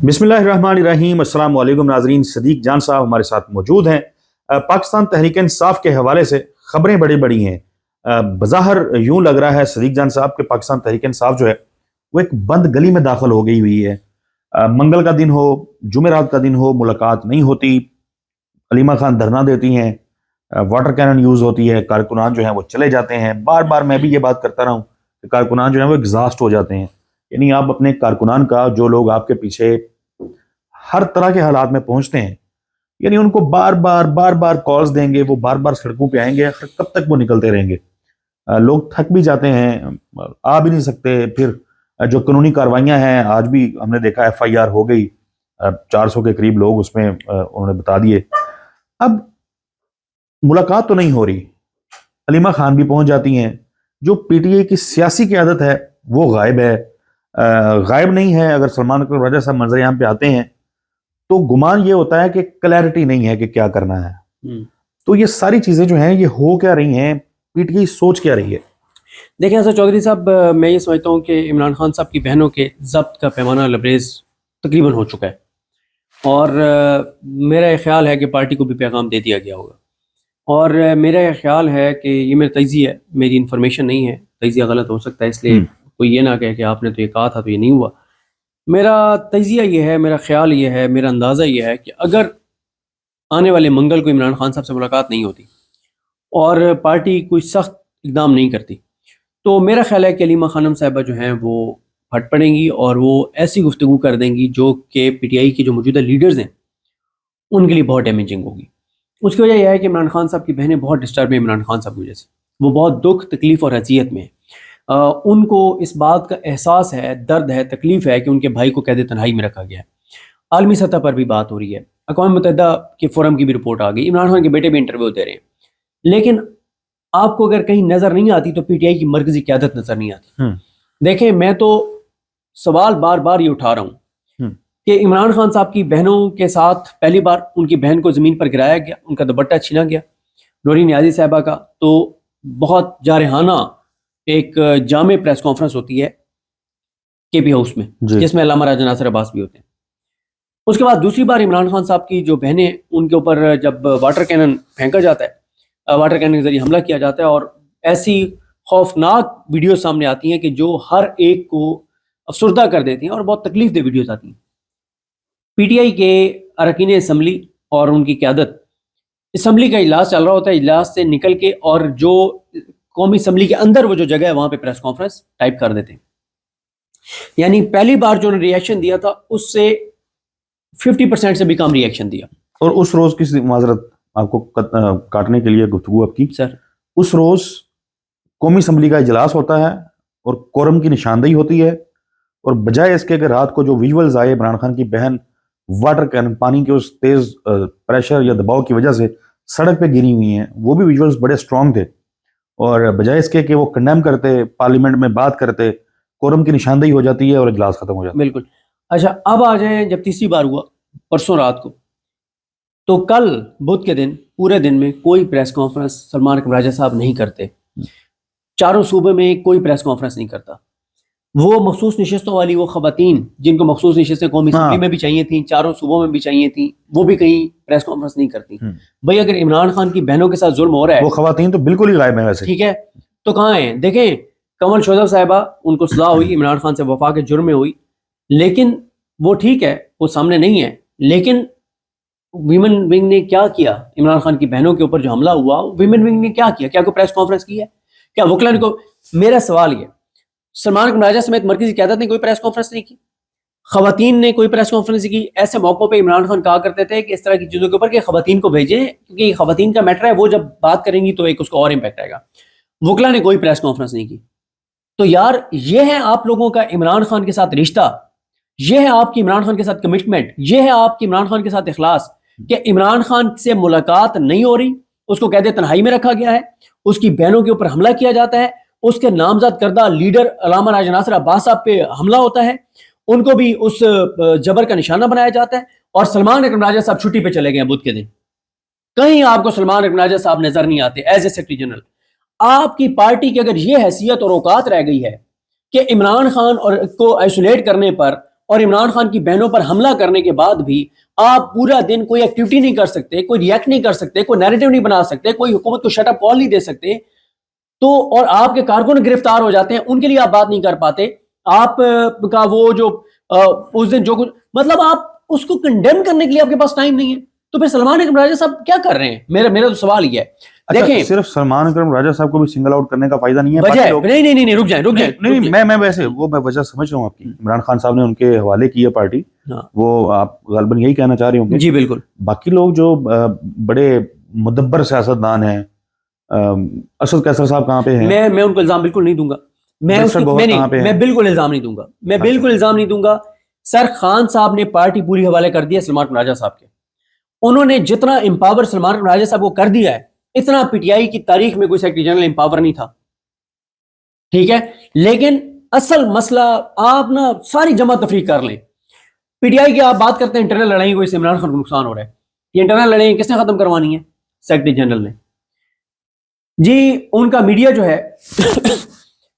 بسم اللہ الرحمن الرحیم۔ السلام علیکم ناظرین، صدیق جان صاحب ہمارے ساتھ موجود ہیں۔ پاکستان تحریک انصاف کے حوالے سے خبریں بڑی ہیں۔ بظاہر یوں لگ رہا ہے صدیق جان صاحب کہ پاکستان تحریک انصاف جو ہے وہ ایک بند گلی میں داخل ہو گئی ہوئی ہے۔ منگل کا دن ہو، جمعرات کا دن ہو، ملاقات نہیں ہوتی، علیمہ خان دھرنا دیتی ہیں، واٹر کینن یوز ہوتی ہے، کارکنان جو ہیں وہ چلے جاتے ہیں۔ بار بار میں بھی یہ بات کرتا رہا ہوں کہ کارکنان جو ہیں وہ ایگزاسٹ ہو جاتے ہیں۔ یعنی آپ اپنے کارکنان کا، جو لوگ آپ کے پیچھے ہر طرح کے حالات میں پہنچتے ہیں، یعنی ان کو بار بار کالز دیں گے، وہ بار بار سڑکوں پہ آئیں گے، کب تک وہ نکلتے رہیں گے؟ لوگ تھک بھی جاتے ہیں، آ بھی نہیں سکتے۔ پھر جو قانونی کاروائیاں ہیں، آج بھی ہم نے دیکھا FIR ہو گئی، 400 کے قریب لوگ اس میں انہوں نے بتا دیے۔ اب ملاقات تو نہیں ہو رہی، علیمہ خان بھی پہنچ جاتی ہیں۔ جو PTI کی سیاسی قیادت ہے وہ غائب ہے۔ غائب نہیں ہے، اگر سلمان اکرم راجہ صاحب منظر عام پہ آتے ہیں تو گمان یہ ہوتا ہے کہ کلیئرٹی نہیں ہے کہ کیا کرنا ہے۔ تو یہ ساری چیزیں جو ہیں یہ ہو کیا رہی ہیں، PTI سوچ کیا رہی ہے؟ دیکھیں حسن چودھری صاحب، میں یہ سمجھتا ہوں کہ عمران خان صاحب کی بہنوں کے ضبط کا پیمانہ لبریز تقریباً ہو چکا ہے، اور میرا یہ خیال ہے کہ پارٹی کو بھی پیغام دے دیا گیا ہوگا۔ اور میرا یہ خیال ہے کہ یہ میرا تجزیہ ہے، میری انفارمیشن نہیں ہے، تجزیہ غلط ہو سکتا ہے، اس لیے کوئی یہ نہ کہے کہ آپ نے تو یہ کہا تھا تو یہ نہیں ہوا۔ میرا تجزیہ یہ ہے، میرا خیال یہ ہے، میرا اندازہ یہ ہے کہ اگر آنے والے منگل کو عمران خان صاحب سے ملاقات نہیں ہوتی اور پارٹی کوئی سخت اقدام نہیں کرتی، تو میرا خیال ہے کہ علیمہ خانم صاحبہ جو ہیں وہ پھٹ پڑیں گی اور وہ ایسی گفتگو کر دیں گی جو کہ PTI کی جو موجودہ لیڈرز ہیں ان کے لیے بہت ڈیمیجنگ ہوگی۔ اس کی وجہ یہ ہے کہ عمران خان صاحب کی بہنیں بہت ڈسٹرب ہیں عمران خان صاحب کی وجہ سے، وہ بہت دکھ، تکلیف اور اذیت میں ہیں۔ ان کو اس بات کا احساس ہے، درد ہے، تکلیف ہے کہ ان کے بھائی کو قید تنہائی میں رکھا گیا ہے۔ عالمی سطح پر بھی بات ہو رہی ہے، اقوام متحدہ کے فورم کی بھی رپورٹ آ گئی، عمران خان کے بیٹے بھی انٹرویو دے رہے ہیں۔ لیکن آپ کو اگر کہیں نظر نہیں آتی تو PTI کی مرکزی قیادت نظر نہیں آتی۔ دیکھیں، میں تو سوال بار بار یہ اٹھا رہا ہوں کہ عمران خان صاحب کی بہنوں کے ساتھ پہلی بار ان کی بہن کو زمین پر گرایا گیا، ان کا دوپٹہ چھینا گیا، نورین نیازی صاحبہ کا، تو بہت جارحانہ ایک جامع پریس کانفرنس ہوتی ہے KB ہاؤس میں، جس میں علامہ راجہ ناصر عباس بھی ہوتے ہیں۔ اس کے بعد دوسری بار عمران خان صاحب کی جو بہنیں، ان کے اوپر جب واٹر کینن پھینکا جاتا ہے، واٹر کینن کے ذریعے حملہ کیا جاتا ہے، اور ایسی خوفناک ویڈیو سامنے آتی ہیں کہ جو ہر ایک کو افسردہ کر دیتی ہیں اور بہت تکلیف دہ ویڈیوز آتی ہیں۔ PTI کے اراکین اسمبلی اور ان کی قیادت، اسمبلی کا اجلاس چل رہا ہوتا ہے، اجلاس سے نکل کے اور جو قومی اسمبلی کے اندر وہ جو جگہ ہے وہاں پہ پریس کانفرنس ٹائپ کر دیتے ہیں۔ یعنی پہلی بار جو انہوں نے ریئیکشن دیا تھا اس سے 50% سے بھی کم ریئیکشن دیا۔ اور اس روز کس معذرت آپ کو کاٹنے کے لیے گفتگو آپ کی سر، اس روز قومی اسمبلی کا اجلاس ہوتا ہے اور کورم کی نشاندہی ہوتی ہے، اور بجائے اس کے کہ رات کو جو ویژولز آئے عمران خان کی بہن واٹر کینن، پانی کے اس تیز پریشر یا دباؤ کی وجہ سے سڑک پہ گری ہوئی ہیں، وہ بھی ویژولز بڑے سٹرونگ تھے، اور بجائے اس کے کہ وہ کنڈیم کرتے، پارلیمنٹ میں بات کرتے، کورم کی نشاندہی ہو جاتی ہے اور اجلاس ختم ہو جاتا ہے۔ بالکل۔ اچھا، اب آ جائیں، جب تیسری بار ہوا پرسوں رات کو، تو کل بدھ کے دن پورے دن میں کوئی پریس کانفرنس سلمان اکرم راجہ صاحب نہیں کرتے، چاروں صوبے میں کوئی پریس کانفرنس نہیں کرتا۔ وہ مخصوص نشستوں والی وہ خواتین جن کو مخصوص نشستیں قومی اسمبلی میں بھی چاہیے تھیں، چاروں صوبوں میں بھی چاہیے تھیں، وہ بھی کہیں پریس کانفرنس نہیں کرتی۔ بھئی اگر عمران خان کی بہنوں کے ساتھ ظلم ہو رہا ہے، وہ خواتین تو بالکل ہی غائب ہیں ویسے، ٹھیک ہے، تو کہاں ہیں؟ دیکھیں، کنول شوذف صاحبہ، ان کو سزا ہوئی، عمران خان سے وفا کے جرم میں ہوئی، لیکن وہ ٹھیک ہے، وہ سامنے نہیں ہے۔ لیکن ویمن ونگ نے کیا کیا؟ عمران خان کی بہنوں کے اوپر جو حملہ ہوا، ویمن ونگ نے کیا کیا؟ کیا کوئی پریس کانفرنس کی ہے؟ کیا وکلا نے کو؟ میرا سوال یہ، سلمان اکرم راجہ سمیت مرکزی قیادت نے کوئی پریس کانفرنس نہیں کی، خواتین نے کوئی پریس کانفرنس نہیں کی۔ ایسے موقعوں پہ عمران خان کہا کرتے تھے کہ اس طرح کی چیزوں کے اوپر کہ خواتین کو بھیجیں، کیونکہ یہ خواتین کا میٹر ہے، وہ جب بات کریں گی تو ایک اس کو اور امپیکٹ آئے گا۔ وکلا نے کوئی پریس کانفرنس نہیں کی۔ تو یار، یہ ہے آپ لوگوں کا عمران خان کے ساتھ رشتہ، یہ ہے آپ کی عمران خان کے ساتھ کمٹمنٹ، یہ ہے آپ کی عمران خان کے ساتھ اخلاص، کہ عمران خان سے ملاقات نہیں ہو رہی، اس کو قید تنہائی میں رکھا گیا ہے، اس کی بہنوں کے اوپر حملہ کیا جاتا ہے، اس کے نامزد کردہ لیڈر علامہ راجہ ناصر عباس صاحب پہ حملہ ہوتا ہے، ان کو بھی اس جبر کا نشانہ بنایا جاتا ہے، اور سلمان اکرم راجہ صاحب چھٹی پہ چلے گئے ہیں بدھ کے دن۔ کہیں آپ کو سلمان اکرم راجہ صاحب نظر نہیں آتے ایز اے سیکرٹری جنرل۔ آپ کی پارٹی کی اگر یہ حیثیت اور اوقات رہ گئی ہے کہ عمران خان اور کو آئسولیٹ کرنے پر اور عمران خان کی بہنوں پر حملہ کرنے کے بعد بھی آپ پورا دن کوئی ایکٹیویٹی نہیں کر سکتے, کوئی ریئیکٹ نہیں کر سکتے, کوئی نیریٹو نہیں بنا سکتے, کوئی حکومت کو شٹ اپ کال نہیں دے سکتے, تو اور آپ کے کارکن گرفتار ہو جاتے ہیں, ان کے لیے آپ بات نہیں کر پاتے. آپ کا وہ جو اس دن جو کچھ, مطلب آپ اس کو کنڈیم کرنے کے لیے آپ کے پاس ٹائم نہیں ہے. تو پھر سلمان اکرم راجہ صاحب کیا کر رہے ہیں؟ میرا تو سوال یہ ہے. دیکھیں صرف سلمان اکرم راجہ صاحب کو بھی سنگل آؤٹ کرنے کا فائدہ نہیں ہے. نہیں رک جائیں نہیں, میں ویسے وہ میں وجہ سمجھ رہا ہوں آپ کی. عمران خان صاحب نے ان کے حوالے کی ہے پارٹی, وہ آپ غالباً یہی کہنا چاہ رہے ہوں گے. جی بالکل. باقی لوگ جو بڑے مدبر سیاستدان ہیں, اسد قیصر صاحب کہاں پہ ہیں؟ میں ان کو الزام بالکل نہیں دوں گا. میں بالکل الزام نہیں دوں گا. میں بالکل الزام نہیں دوں گا. سر خان صاحب نے پارٹی پوری حوالے کر دیا سلمان اکرم راجہ صاحب کے. انہوں نے جتنا امپاور سلمان اکرم راجہ صاحب کو کر دیا ہے, اتنا پی ٹی آئی کی تاریخ میں کوئی سیکرٹری جنرل امپاور نہیں تھا. ٹھیک ہے, لیکن اصل مسئلہ آپ نا ساری جمع تفریق کر لیں. پی ٹی آئی کی آپ بات کرتے ہیں انٹرنل لڑائی کو, اس سے عمران خان کو نقصان ہو رہا ہے. یہ انٹرنل لڑائی کس نے ختم کروانی ہے؟ سیکرٹری جنرل نے. جی ان کا میڈیا جو ہے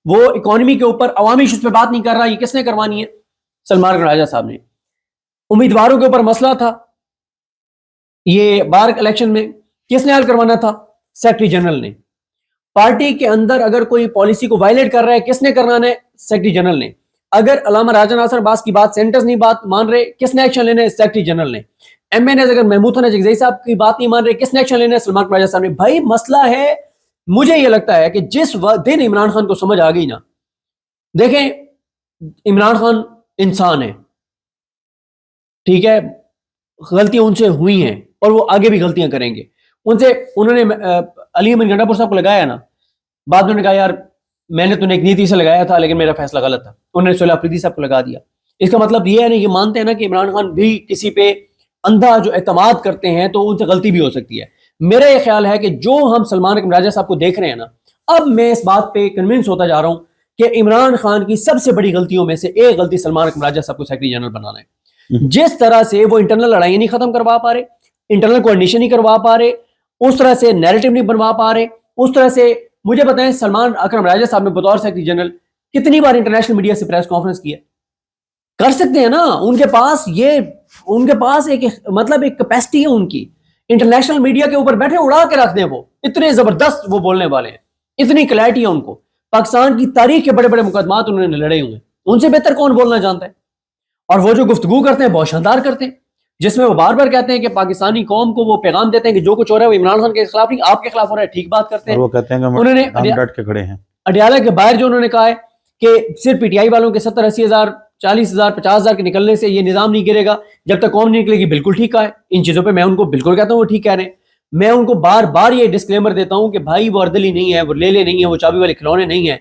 وہ اکانومی کے اوپر عوامی ایشوز پہ بات نہیں کر رہا, یہ کس نے کروانی ہے؟ سلمان اکرم راجہ صاحب نے. امیدواروں کے اوپر مسئلہ تھا, یہ بار الیکشن میں کس نے حل کروانا تھا؟ سیکرٹری جنرل نے. پارٹی کے اندر اگر کوئی پالیسی کو وائلیٹ کر رہا ہے, کس نے کرنا ہے؟ سیکرٹری جنرل نے. اگر علامہ راجہ ناصر عباس کی بات سینٹرز نہیں بات مان رہے, کس نے ایکشن لینا ہے؟ سیکرٹری جنرل نے. ایم این ایز اگر محمود حسن جگزئی صاحب کی بات نہیں مان رہے, کس نے ایکشن لینا ہے؟ سلمان اکرم راجہ صاحب نے. بھائی مسئلہ ہے, مجھے یہ لگتا ہے کہ جس دن عمران خان کو سمجھ آ گئی نا, دیکھیں عمران خان انسان ہے, ٹھیک ہے, غلطیاں ان سے ہوئی ہیں اور وہ آگے بھی غلطیاں کریں گے. انہوں نے علی احمد گنڈا پور صاحب کو لگایا نا, بعد میں انہوں نے کہا یار میں نے تمہیں ایک نیتی سے لگایا تھا لیکن میرا فیصلہ غلط تھا. انہوں نے صلی افریدی صاحب کو لگا دیا. اس کا مطلب یہ ہے نا, یہ مانتے ہیں نا کہ عمران خان بھی کسی پہ اندھا جو اعتماد کرتے ہیں تو ان سے غلطی بھی ہو سکتی ہے. میرا یہ خیال ہے کہ جو ہم سلمان اکرم راجہ صاحب کو دیکھ رہے ہیں نا, اب میں اس بات پہ کنونس ہوتا جا رہا ہوں کہ عمران خان کی سب سے بڑی غلطیوں میں سے ایک غلطی سلمان اکرم راجہ صاحب کو سیکرٹری جنرل بنانا ہے. جس طرح سے وہ انٹرنل لڑائیاں نہیں ختم کروا پا رہے, انٹرنل کوارڈینیشن نہیں کروا پا رہے, اس طرح سے نیریٹو نہیں بنوا پا رہے, اس طرح سے مجھے بتائیں سلمان اکرم راجہ صاحب نے بطور سیکرٹری جنرل کتنی بار انٹرنیشنل میڈیا سے پریس کانفرنس کی ہے؟ کر سکتے ہیں نا. ان کے پاس ایک مطلب ایک کیپیسٹی ہے ان کی. انٹرنیشنل میڈیا کے اوپر بیٹھے اڑا کے رکھ دیں, وہ اتنے زبردست وہ بولنے والے ہیں, اتنی کلیئرٹی ہے ان کو. پاکستان کی تاریخ کے بڑے بڑے مقدمات انہوں نے لڑے ہوئے ہیں, ان سے بہتر کون بولنا جانتا ہے؟ اور وہ جو گفتگو کرتے ہیں بہت شاندار کرتے ہیں, جس میں وہ بار بار کہتے ہیں کہ پاکستانی قوم کو وہ پیغام دیتے ہیں کہ جو کچھ ہو رہا ہے وہ عمران خان کے خلاف نہیں, آپ کے خلاف ہو رہا ہے. ٹھیک بات کرتے ہیں. وہ کہتے ہیں کہ انہوں نے ڈٹ کے کھڑے ہیں. اڈیالہ کے باہر جو انہوں نے کہا ہے کہ صرف پی ٹی آئی والوں کے 70-80 ہزار 40 ہزار 50 ہزار کے نکلنے سے یہ نظام نہیں گرے گا جب تک قوم نہیں نکلے گی, بالکل ٹھیک ہے. ان چیزوں پہ میں ان کو بالکل کہتا ہوں وہ ٹھیک کہہ رہے ہیں. میں ان کو بار بار یہ ڈسکلیمر دیتا ہوں کہ بھائی وہ اردلی نہیں ہے, وہ لیلے نہیں ہے, وہ چابی والے کھلونے نہیں ہیں.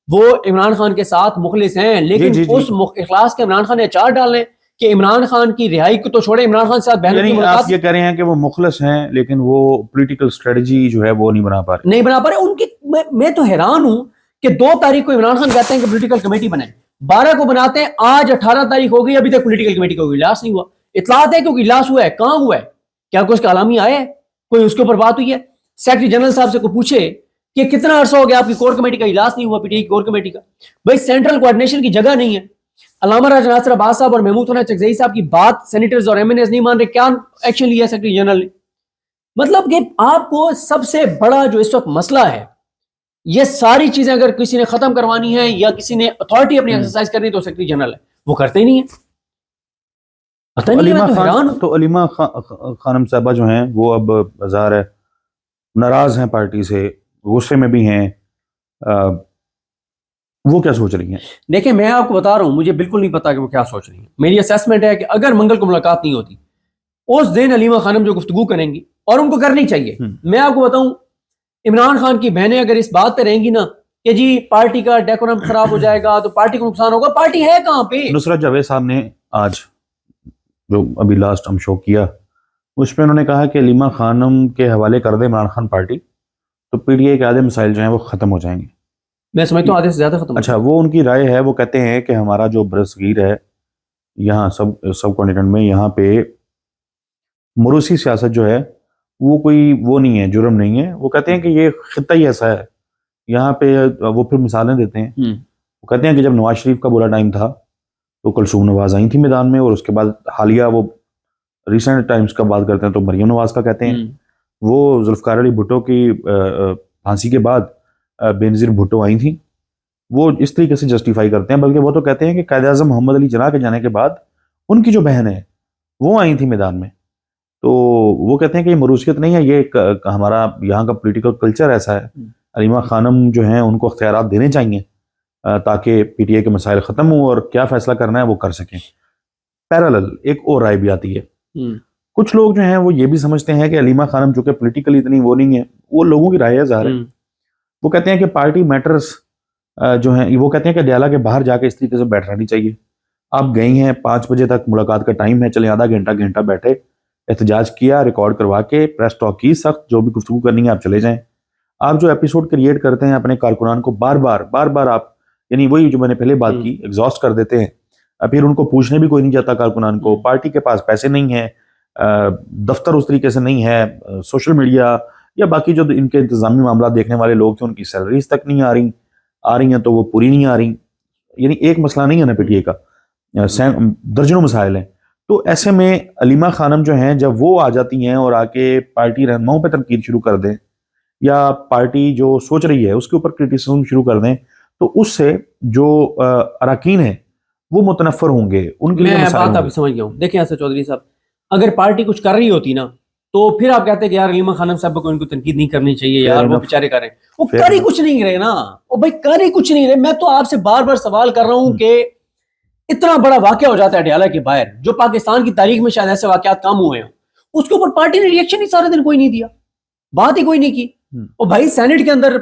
وہ عمران خان کے ساتھ مخلص ہیں, لیکن اس اخلاص کے عمران خان نے اچار ڈالنے کہ عمران خان کی رہائی کو تو چھوڑے, عمران خان کے ساتھ بہنوں کی ملاقات. آپ یہ کہہ رہے ہیں کہ وہ مخلص ہیں لیکن وہ پولیٹیکل اسٹریٹجی جو ہے وہ نہیں بنا پا رہے. ان کی. میں تو حیران ہوں کہ 2 تاریخ کو عمران خان کہتے ہیں کہ پولیٹیکل کمیٹی بنائیں, 12 کو بناتے ہیں, آج 18 تاریخ ہو گئی, ابھی تک پولیٹیکل کمیٹی کا کوئی اجلاس نہیں ہوا. اطلاعات ہے کہ کوئی اجلاس ہوا ہے, کہاں ہوا ہے؟ کیا کوئی اس کا اعلامی آیا ہے؟ کوئی اس کے اوپر بات ہوئی ہے؟ سیکرٹری جنرل صاحب سے کوئی پوچھے کہ کتنا عرصہ ہو گیا آپ کی کور کمیٹی کا اجلاس نہیں ہوا, پی ٹی آئی کی کور کمیٹی کا. بھائی سینٹرل کوارڈینیشن کی جگہ نہیں ہے. علامہ راجہ ناصر عباس صاحب اور محمود حسن جگزئی صاحب کی بات سینیٹرز اور ایم این ایز نہیں مان رہے, کیا ایکشن لیا سیکرٹری جنرل نے؟ مطلب کہ آپ کو سب سے بڑا جو اس وقت مسئلہ ہے, یہ ساری چیزیں اگر کسی نے ختم کروانی ہے یا کسی نے اتھارٹی اپنی ایکسرسائز کرنی تو سیکرٹری جنرل ہے, وہ کرتے ہی نہیں ہے. تو علیمہ خانم صاحبہ جو ہیں وہ اب ظاہر ہے ناراض ہیں پارٹی سے, غصے میں بھی ہیں, وہ کیا سوچ رہی ہیں؟ دیکھیں میں آپ کو بتا رہا ہوں, مجھے بالکل نہیں پتا کہ وہ کیا سوچ رہی ہیں. میری اسیسمنٹ ہے کہ اگر منگل کو ملاقات نہیں ہوتی, اس دن علیمہ خانم جو گفتگو کریں گی, اور ان کو کرنی چاہیے. میں آپ کو بتاؤں, عمران خان کی بہنیں اگر اس بات پہ رہیں گی نا کہ جی پارٹی کا ڈیکورم خراب ہو جائے گا تو پارٹی کو نقصان ہوگا, پارٹی ہے کہاں پہ؟ نصرت جاوید صاحب نے آج جو ابھی لاسٹ ہم شو کیا, اس پہ انہوں نے کہا کہ علیمہ خانم کے حوالے کر دے عمران خان پارٹی تو پی ٹی آئی کے آدھے مسائل جو ہیں وہ ختم ہو جائیں گے. میں سمجھتا ہوں آدھے سے زیادہ ختم. اچھا, وہ ان کی رائے ہے. وہ کہتے ہیں کہ ہمارا جو برصغیر ہے یہاں سب کانٹیننٹ میں, یہاں پہ موروثی سیاست جو ہے وہ کوئی وہ نہیں ہے, جرم نہیں ہے. وہ کہتے ہیں کہ یہ خطہ ہی ایسا ہے یہاں پہ. وہ پھر مثالیں دیتے ہیں, وہ کہتے ہیں کہ جب نواز شریف کا برا ٹائم تھا تو کلثوم نواز آئی تھی میدان میں، اور اس کے بعد حالیہ وہ ریسنٹ ٹائمز کا بات کرتے ہیں تو مریم نواز کا کہتے ہیں. وہ ذوالفقار علی بھٹو کی پھانسی کے بعد بے نظیر بھٹو آئی تھیں، وہ اس طریقے سے جسٹیفائی کرتے ہیں، بلکہ وہ تو کہتے ہیں کہ قائد اعظم محمد علی جناح کے جانے کے بعد ان کی جو بہن ہے وہ آئی تھی میدان میں. تو وہ کہتے ہیں کہ یہ مروثیت نہیں ہے، یہ ایک ہمارا یہاں کا پولیٹیکل کلچر ایسا ہے. علیمہ خانم جو ہیں ان کو اختیارات دینے چاہیے تاکہ پی ٹی آئی کے مسائل ختم ہوں اور کیا فیصلہ کرنا ہے وہ کر سکیں. پیرالل ایک اور رائے بھی آتی ہے، کچھ لوگ جو ہیں وہ یہ بھی سمجھتے ہیں کہ علیمہ خانم چونکہ پولیٹیکلی اتنی وہ نہیں ہے، وہ لوگوں کی رائے ہے ظاہر ہے، وہ کہتے ہیں کہ پارٹی میٹرز جو ہیں، وہ کہتے ہیں کہ ڈیالہ کے باہر جا کے اس طریقے سے بیٹھنا نہیں چاہیے. آپ گئی ہیں 5 بجے تک ملاقات کا ٹائم ہے، چلیں آدھا گھنٹہ بیٹھے، احتجاج کیا، ریکارڈ کروا کے پریس ٹاک کی، سخت جو بھی گفتگو کرنی ہے آپ چلے جائیں. آپ جو ایپیسوڈ کریٹ کرتے ہیں اپنے کارکنان کو بار بار آپ، یعنی وہی جو میں نے پہلے بات کی، ایگزاسٹ کر دیتے ہیں. پھر ان کو پوچھنے بھی کوئی نہیں جاتا کارکنان کو، پارٹی کے پاس پیسے نہیں ہیں، دفتر اس طریقے سے نہیں ہے، سوشل میڈیا یا باقی جو ان کے انتظامی معاملات دیکھنے والے لوگ تھے ان کی سیلریز تک نہیں آ رہی ہیں تو وہ پوری نہیں آ رہی. یعنی ایک مسئلہ نہیں ہے نا پی ٹی اے کا، درجنوں مسائل ہیں. تو ایسے میں علیمہ خانم جو ہیں جب وہ آ جاتی ہیں اور آ کے پارٹی رہنماؤں پہ تنقید شروع کر دیں یا پارٹی جو سوچ رہی ہے اس کے اوپر کرٹیسزم شروع کر دیں، تو اس سے جو اراکین ہیں وہ متنفر ہوں گے، ان کے لیے میں مسائل بات آپ سمجھ گیا ہوں. دیکھیں اسد چودھری صاحب، اگر پارٹی کچھ کر رہی ہوتی نا تو پھر آپ کہتے ہیں کہ یار علیمہ خانم صاحب کو ان کو تنقید نہیں کرنی چاہیے، یار وہ بیچارے کر رہے ہیں. وہ کر ہی کچھ نہیں رہے نا، وہ بھائی کر ہی کچھ نہیں رہے. میں تو آپ سے بار بار سوال کر رہا ہوں کہ اتنا بڑا واقعہ ہو جاتا ہے ڈیالہ کے باہر، جو پاکستان کی تاریخ میں شاید ایسے واقعات کم ہوئے ہیں، اس کے اوپر پارٹی نے ریئیکشن ہی سارے دن کوئی نہیں دیا، بات ہی کوئی نہیں کی. اور بھائی سینٹ کے اندر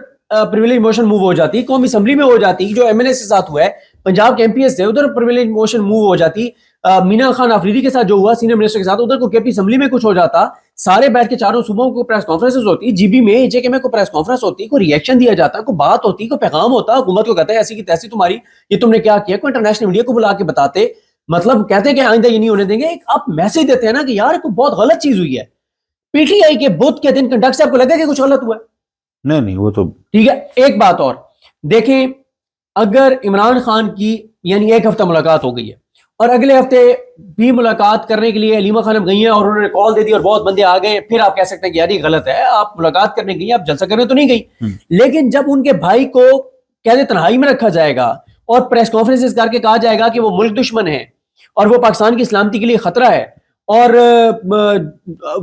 پریویلیج موشن موو ہو جاتی، قومی اسمبلی میں ہو جاتی، جو ایم این اے کے ساتھ ہوا ہے پنجاب کے ایم پی ایس تھے ادھر پریویلیج موشن موو ہو جاتی. مینا خان آفریدی کے ساتھ جو ہوا سینئر منسٹر کے ساتھ، ادھر کو کے پی اسمبلی میں کچھ ہو جاتا، سارے بیٹھ کے چاروں صوبوں کو پریس کانفرنسز ہوتی، جی بی میں جے کے میں کو پریس کانفرنس ہوتی، کوئی ریئیکشن دیا جاتا، کوئی بات ہوتی، کوئی پیغام ہوتا، حکومت کو کہتا ہے ایسی کی تیسی تمہاری، یہ تم نے کیا کیا، کوئی انٹرنیشنل میڈیا کو بلا کے بتاتے، مطلب کہتے ہیں کہ آئندہ یہ نہیں ہونے دیں گے. ایک آپ میسج دیتے ہیں نا کہ یار کوئی بہت غلط چیز ہوئی ہے. پی ٹی آئی کے بدھ کے دن کنڈکٹ سے آپ کو لگا کہ کچھ غلط ہوا ہے؟ نہیں وہ تو ٹھیک ہے. ایک بات اور دیکھیں، اگر عمران خان کی یعنی ایک ہفتہ ملاقات ہو گئی ہے اور اگلے ہفتے بھی ملاقات کرنے کے لیے علیمہ خانم گئی ہیں اور انہوں نے کال دے دی اور بہت بندے آ گئے، پھر آپ کہہ سکتے ہیں کہ یار یہ غلط ہے، آپ ملاقات کرنے گئی، آپ جلسہ کرنے تو نہیں گئی. لیکن جب ان کے بھائی کو کہتے تنہائی میں رکھا جائے گا اور پریس کانفرنسز کر کے کہا جائے گا کہ وہ ملک دشمن ہے اور وہ پاکستان کی سلامتی کے لیے خطرہ ہے، اور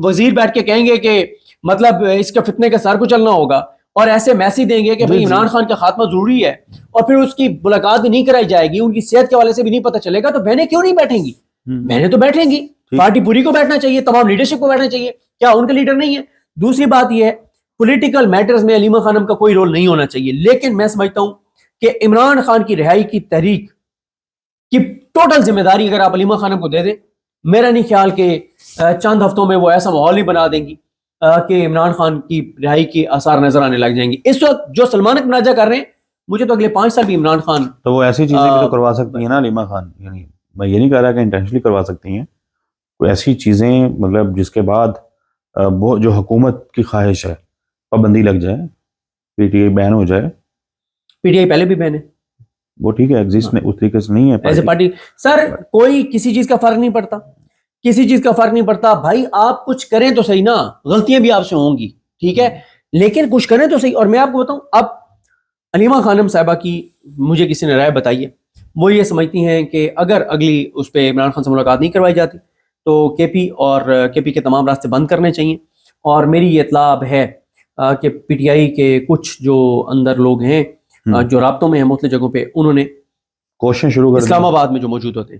وزیر بیٹھ کے کہیں گے کہ مطلب اس کا فتنے کا سر کو چلنا ہوگا، اور ایسے میسج دیں گے کہ بھئی عمران خان کا خاتمہ ضروری ہے، اور پھر اس کی ملاقات بھی نہیں کرائی جائے گی، ان کی صحت کے حوالے سے بھی نہیں پتہ چلے گا، تو بہنیں کیوں نہیں بیٹھیں گی؟ بہنیں تو بیٹھیں گی، پارٹی پوری کو بیٹھنا چاہیے، تمام لیڈرشپ کو بیٹھنا چاہیے. کیا ان کا لیڈر نہیں ہے؟ دوسری بات یہ ہے پولیٹیکل میٹرز میں علیمہ خانم کا کوئی رول نہیں ہونا چاہیے. لیکن میں سمجھتا ہوں کہ عمران خان کی رہائی کی تحریک کی ٹوٹل ذمہ داری اگر آپ علیمہ خانم کو دے دیں، میرا نہیں خیال کہ چند ہفتوں میں وہ ایسا ماحول ہی بنا دیں گی کہ عمران خان کی رہائی کے آثار نظر آنے لگ جائیں گے. اس وقت جو سلمان مناجہ کر رہے ہیں، مجھے تو اگلے 5 سال بھی عمران خان تو وہ ایسی چیزیں بھی تو کروا سکتی ہیں نا علیمہ خان. یعنی میں یہ نہیں کہہ رہا کہ انٹینشنلی کروا سکتی ہیں، کوئی ایسی چیزیں مطلب جس کے بعد وہ جو حکومت کی خواہش ہے پابندی لگ جائے، پی ٹی آئی بین ہو جائے. پی ٹی آئی پہلے بھی بین ہے، وہ ٹھیک ہے ایگزسٹ اس طریقے سے نہیں ہے ایسے پارٹی. سر کوئی کسی چیز کا فرق نہیں پڑتا، کسی چیز کا فرق نہیں پڑتا. بھائی آپ کچھ کریں تو صحیح نا، غلطیاں بھی آپ سے ہوں گی ٹھیک ہے، لیکن کچھ کریں تو صحیح. اور میں آپ کو بتاؤں، اب علیمہ خانم صاحبہ کی مجھے کسی نے رائے بتائی ہے، وہ یہ سمجھتی ہیں کہ اگر اگلی اس پہ عمران خان سے ملاقات نہیں کروائی جاتی تو کے پی اور کے پی کے تمام راستے بند کرنے چاہیے. اور میری یہ اطلاع اب ہے کہ پی ٹی آئی کے کچھ جو اندر لوگ ہیں جو رابطوں میں ہیں مختلف جگہوں پہ، انہوں نے کوششیں شروع کر اسلام آباد میں جو موجود ہوتے ہیں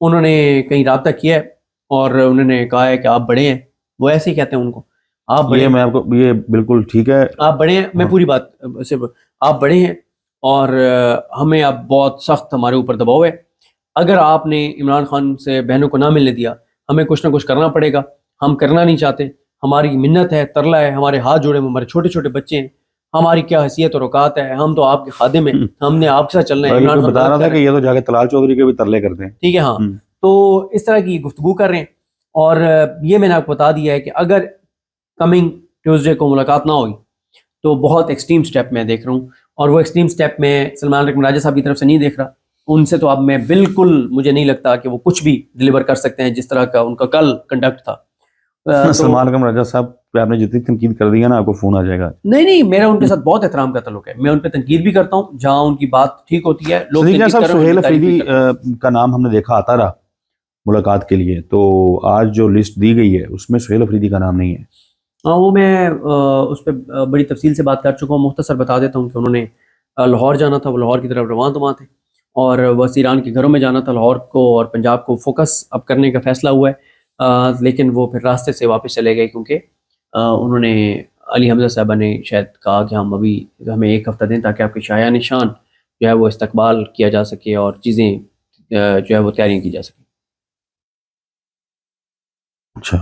انہوں نے کہیں رابطہ کیا ہے اور انہوں نے کہا ہے کہ آپ بڑے ہیں، وہ ایسے ہی کہتے ہیں ان کو، آپ بڑے ہیں. میں آپ کو یہ بالکل ٹھیک ہے، آپ بڑے ہیں. میں پوری بات صرف آپ بڑے ہیں اور ہمیں اب بہت سخت ہمارے اوپر دباؤ ہے. اگر آپ نے عمران خان سے بہنوں کو نہ ملنے دیا، ہمیں کچھ نہ کچھ کرنا پڑے گا. ہم کرنا نہیں چاہتے، ہماری منت ہے، ترلا ہے، ہمارے ہاتھ جوڑے میں ہمارے چھوٹے چھوٹے بچے ہیں، ہماری کیا حیثیت اور اوقات ہے، ہم تو آپ کے خادم ہیں، ہم نے آپ کے ساتھ چلنا ہے. عمران خان بتا رہا تھا کہ یہ تو جا کے طلال چودھری کے بھی ترلے کرتے ہیں ٹھیک ہے. ہاں تو اس طرح کی گفتگو کر رہے ہیں. اور یہ میں نے آپ کو بتا دیا ہے کہ اگر کمنگ ٹیوزڈے کو ملاقات نہ ہوئی تو بہت ایکسٹریم سٹیپ میں دیکھ رہا ہوں، اور وہ ایکسٹریم سٹیپ میں سلمان مناجہ صاحب کی طرف سے نہیں دیکھ رہا، ان سے تو اب میں بالکل مجھے نہیں لگتا کہ وہ کچھ بھی ڈلیور کر سکتے ہیں جس طرح کا ان کا کل کنڈکٹ تھا. سلمان اکرم راجہ صاحب پہ آپ نے جتنی تنقید کر دی ہے نا آپ کو فون آ جائے گا. نہیں میرا ان کے ساتھ بہت احترام کا تعلق ہے, میں ان پہ تنقید بھی کرتا ہوں جہاں ان کی بات ٹھیک ہوتی ہے. لوگ صدیق جان صاحب سہیل افریدی کا نام ہم نے دیکھا آتا رہا ملاقات کے لیے, تو آج جو لسٹ دی گئی ہے اس میں سہیل افریدی کا نام نہیں ہے. ہاں وہ میں اس پہ بڑی تفصیل سے بات کر چکا ہوں. مختصر بتا دیتا ہوں کہ انہوں نے لاہور جانا تھا, وہ لاہور کی طرف رواں تھے, اور وزیران کے گھروں میں جانا تھا لاہور کو اور پنجاب کو فوکس اب کرنے کا فیصلہ ہوا ہے. لیکن وہ پھر راستے سے واپس چلے گئے کیونکہ انہوں نے علی حمزہ صاحبہ نے شاید کہا کہ ہمیں 1 ہفتہ دیں تاکہ آپ کے شایع نشان جو ہے وہ استقبال کیا جا سکے اور چیزیں جو ہے وہ تیاریاں کی جا سکیں. اچھا,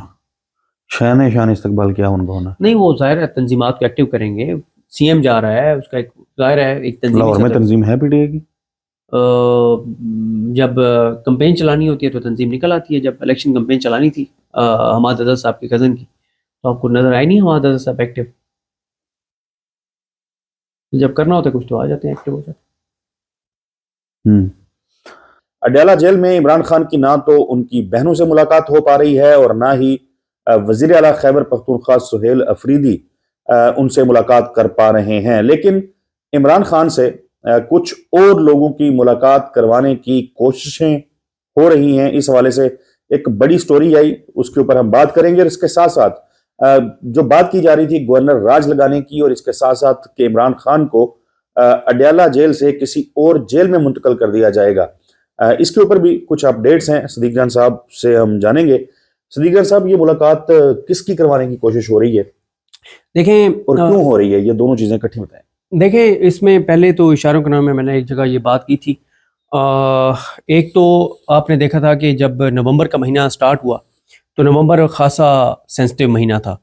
شایع شان استقبال کیا ان کا ہونا؟ نہیں وہ ظاہر ہے تنظیمات کو ایکٹیو کریں گے. سی ایم جا رہا ہے, اس کا ایک ظاہر ہے ایک تنظیم. لاہور میں تنظیم ہے پی ٹی آئی کی؟ جب کمپین چلانی ہوتی ہے تو تنظیم نکل آتی ہے. جب الیکشن کمپین چلانی تھی حماد اظہر صاحب کے کزن کی, تو آپ کو نظر آئی نہیں حماد اظہر صاحب ایکٹیو؟ جب کرنا ہوتا ہے کچھ تو آ جاتے ہیں, ایکٹیو ہو جاتے ہیں. اڈیالہ جیل میں عمران خان کی نہ تو ان کی بہنوں سے ملاقات ہو پا رہی ہے اور نہ ہی وزیر اعلیٰ خیبر پختونخوا سہیل افریدی ان سے ملاقات کر پا رہے ہیں. لیکن عمران خان سے کچھ اور لوگوں کی ملاقات کروانے کی کوششیں ہو رہی ہیں. اس حوالے سے ایک بڑی سٹوری آئی, اس کے اوپر ہم بات کریں گے. اور اس کے ساتھ ساتھ جو بات کی جا رہی تھی گورنر راج لگانے کی, اور اس کے ساتھ ساتھ کہ عمران خان کو اڈیالہ جیل سے کسی اور جیل میں منتقل کر دیا جائے گا, اس کے اوپر بھی کچھ اپڈیٹس ہیں. صدیق جان صاحب سے ہم جانیں گے. صدیق جان صاحب, یہ ملاقات کس کی کروانے کی کوشش ہو رہی ہے, دیکھیں اور کیوں ہو رہی ہے, یہ دونوں چیزیں اکٹھی بتائیں. دیکھیں اس میں پہلے تو اشاروں کے نام میں نے ایک جگہ یہ بات کی تھی. ایک تو آپ نے دیکھا تھا کہ جب نومبر کا مہینہ سٹارٹ ہوا تو نومبر خاصا سینسٹیو مہینہ تھا,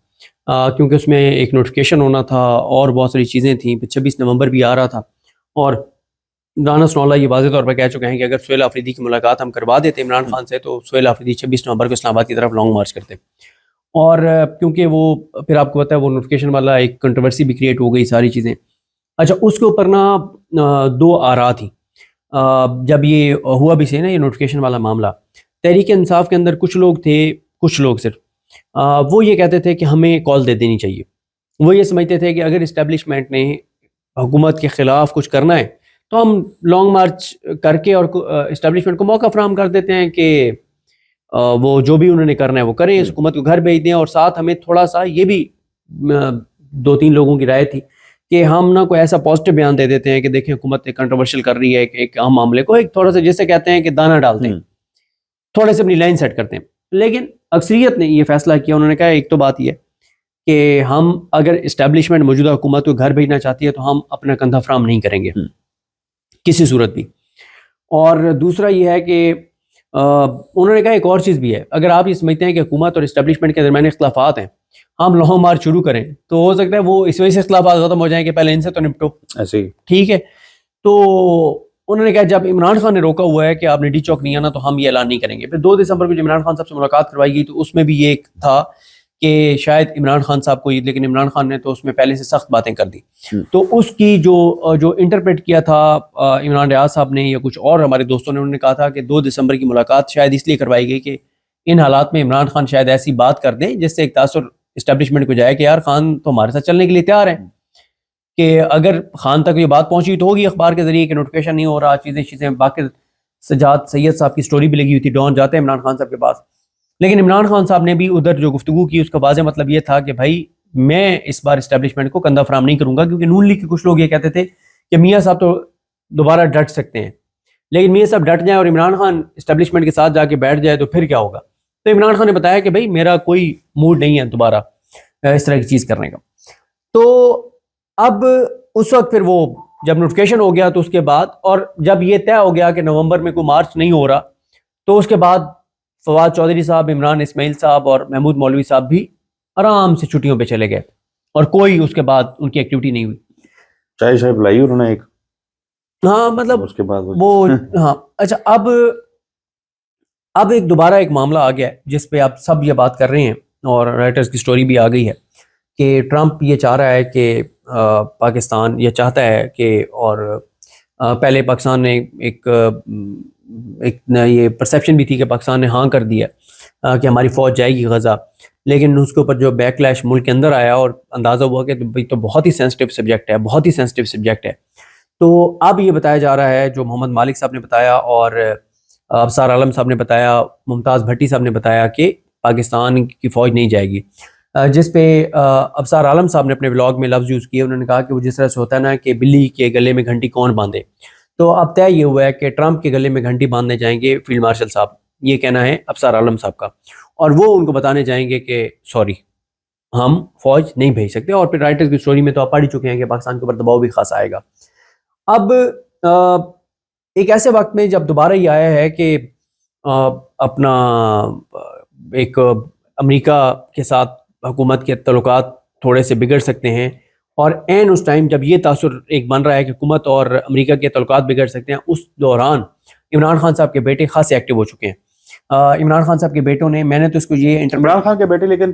کیونکہ اس میں ایک نوٹیفیکیشن ہونا تھا اور بہت ساری چیزیں تھیں. 26 نومبر بھی آ رہا تھا, اور رانا ثناءاللہ یہ واضح طور پر کہہ چکے ہیں کہ اگر سہیل آفریدی کی ملاقات ہم کروا دیتے عمران خان سے تو سہیل آفریدی 26 نومبر کو اسلام آباد کی طرف لانگ مارچ کرتے. اور کیونکہ وہ پھر آپ کو پتہ ہے وہ نوٹیفیکیشن والا ایک کنٹروورسی بھی کریٹ ہو گئی ساری چیزیں. اچھا, اس کے اوپر نا 2 آراء تھی جب یہ ہوا بھی سے نا یہ نوٹیفیکیشن والا معاملہ. تحریک انصاف کے اندر کچھ لوگ تھے, کچھ لوگ صرف وہ یہ کہتے تھے کہ ہمیں کال دے دینی چاہیے. وہ یہ سمجھتے تھے کہ اگر اسٹیبلشمنٹ نے حکومت کے خلاف کچھ کرنا ہے تو ہم لانگ مارچ کر کے اور اسٹیبلشمنٹ کو موقع فراہم کر دیتے ہیں کہ وہ جو بھی انہوں نے کرنا ہے وہ کریں, اس حکومت کو گھر بھیج دیں. اور ساتھ ہمیں تھوڑا سا یہ بھی 2-3 لوگوں کی رائے تھی کہ ہم نا کوئی ایسا پازیٹیو بیان دے دیتے ہیں کہ دیکھیں حکومت کنٹروورشل کر رہی ہے ایک اہم معاملے کو, ایک تھوڑا سا جیسے کہتے ہیں کہ دانہ ڈالتے ہیں, تھوڑے سے اپنی لائن سیٹ کرتے ہیں. لیکن اکثریت نے یہ فیصلہ کیا, انہوں نے کہا ایک تو بات یہ ہے کہ ہم اگر اسٹیبلشمنٹ موجودہ حکومت کو گھر بھیجنا چاہتی ہے تو ہم اپنا کندھا فراہم نہیں کریں گے کسی صورت بھی. اور دوسرا یہ ہے کہ انہوں نے کہا ایک اور چیز بھی ہے, اگر آپ یہ سمجھتے ہیں کہ حکومت اور اسٹیبلشمنٹ کے درمیان اختلافات ہیں, ہم لانگ مارچ شروع کریں تو ہو سکتا ہے وہ اس وجہ سے اختلافات ختم ہو جائیں کہ پہلے ان سے تو نپٹو, ایسے ہی ٹھیک ہے. تو انہوں نے کہا جب عمران خان نے روکا ہوا ہے کہ آپ نے ڈی چوک نہیں آنا تو ہم یہ اعلان نہیں کریں گے. پھر 2 دسمبر کو جب عمران خان صاحب سے ملاقات کروائی گئی تو اس میں بھی یہ ایک تھا کہ شاید عمران خان صاحب کو, لیکن عمران خان نے تو اس میں پہلے سے سخت باتیں کر دی. تو اس کی جو انٹرپریٹ کیا تھا عمران ریاض صاحب نے یا کچھ اور ہمارے دوستوں نے, انہوں نے کہا تھا کہ 2 دسمبر کی ملاقات شاید اس لیے کروائی گئی کہ ان حالات میں عمران خان شاید ایسی بات کر دیں جس سے ایک تاثر اسٹیبلشمنٹ کو جائے کہ یار خان تو ہمارے ساتھ چلنے کے لیے تیار ہیں, کہ اگر خان تک یہ بات پہنچی تو ہوگی اخبار کے ذریعے کہ نوٹیفیکیشن نہیں ہو رہا, چیزیں باقی. سجاد سید صاحب کی سٹوری بھی لگی ہوئی تھی, ڈان جاتے ہیں عمران خان صاحب کے پاس. لیکن عمران خان صاحب نے بھی ادھر جو گفتگو کی اس کا واضح مطلب یہ تھا کہ بھائی میں اس بار اسٹیبلشمنٹ کو کندھا فراہم نہیں کروں گا, کیونکہ نون لیگ کے کچھ لوگ یہ کہتے تھے کہ میاں صاحب تو دوبارہ ڈٹ سکتے ہیں, لیکن میاں صاحب ڈٹ جائیں اور عمران خان اسٹیبلشمنٹ کے ساتھ جا کے بیٹھ جائے تو پھر کیا ہوگا. تو عمران خان نے بتایا کہ بھائی میرا کوئی موڈ نہیں ہے دوبارہ اس طرح کی چیز کرنے کا. تو اب اس وقت پھر وہ جب نوٹیفیکیشن ہو گیا تو اس کے بعد, اور جب یہ طے ہو گیا کہ نومبر میں کوئی مارچ نہیں ہو رہا, تو اس کے بعد فواد چودھری صاحب, عمران اسماعیل صاحب اور محمود مولوی صاحب بھی آرام سے چھٹیوں پہ چلے گئے, اور کوئی اس کے بعد ان کی ایکٹیویٹی نہیں ہوئی. چائے شاید لائی انہوں نے ایک, ہاں مطلب اس کے بعد وہ ہاں. اچھا, اب ایک دوبارہ ایک معاملہ آ گیا ہے جس پہ آپ سب یہ بات کر رہے ہیں, اور رائٹرز کی سٹوری بھی آ گئی ہے کہ ٹرمپ یہ چاہ رہا ہے کہ پاکستان یہ چاہتا ہے کہ اور پہلے پاکستان نے ایک یہ پرسیپشن بھی تھی کہ پاکستان نے ہاں کر دیا کہ ہماری فوج جائے گی غزہ، لیکن اس کے اوپر جو بیک لیش ملک کے اندر آیا اور اندازہ ہوا کہ تو بہت ہی سینسٹیو سبجیکٹ ہے، بہت ہی سینسٹیو سبجیکٹ ہے. تو اب یہ بتایا جا رہا ہے، جو محمد مالک صاحب نے بتایا اور ابصار عالم صاحب نے بتایا، ممتاز بھٹی صاحب نے بتایا کہ پاکستان کی فوج نہیں جائے گی، جس پہ ابصار عالم صاحب نے اپنے ولاگ میں لفظ یوز کیے. انہوں نے کہا کہ وہ جس طرح سے ہوتا ہے نا کہ بلی کے گلے میں گھنٹی کون باندھے، تو اب طے یہ ہوا ہے کہ ٹرمپ کے گلے میں گھنٹی باندھنے جائیں گے فیلڈ مارشل صاحب. یہ کہنا ہے ابصار عالم صاحب کا، اور وہ ان کو بتانے جائیں گے کہ سوری ہم فوج نہیں بھیج سکتے. اور پھر رائٹرز کی سٹوری میں تو آپ پڑھ ہی چکے ہیں کہ پاکستان کے اوپر دباؤ بھی خاصا آئے گا. اب ایک ایسے وقت میں جب دوبارہ یہ آیا ہے کہ اپنا ایک امریکہ کے ساتھ حکومت کے تعلقات تھوڑے سے بگڑ سکتے ہیں، اور عین اس ٹائم جب یہ تاثر ایک بن رہا ہے کہ حکومت اور امریکہ کے تعلقات بگڑ سکتے ہیں، اس دوران عمران خان صاحب کے بیٹے خاصے ایکٹیو ہو چکے ہیں. عمران خان صاحب کے بیٹوں نے، میں نے تو اس کو یہ عمران خان کے بیٹے لیکن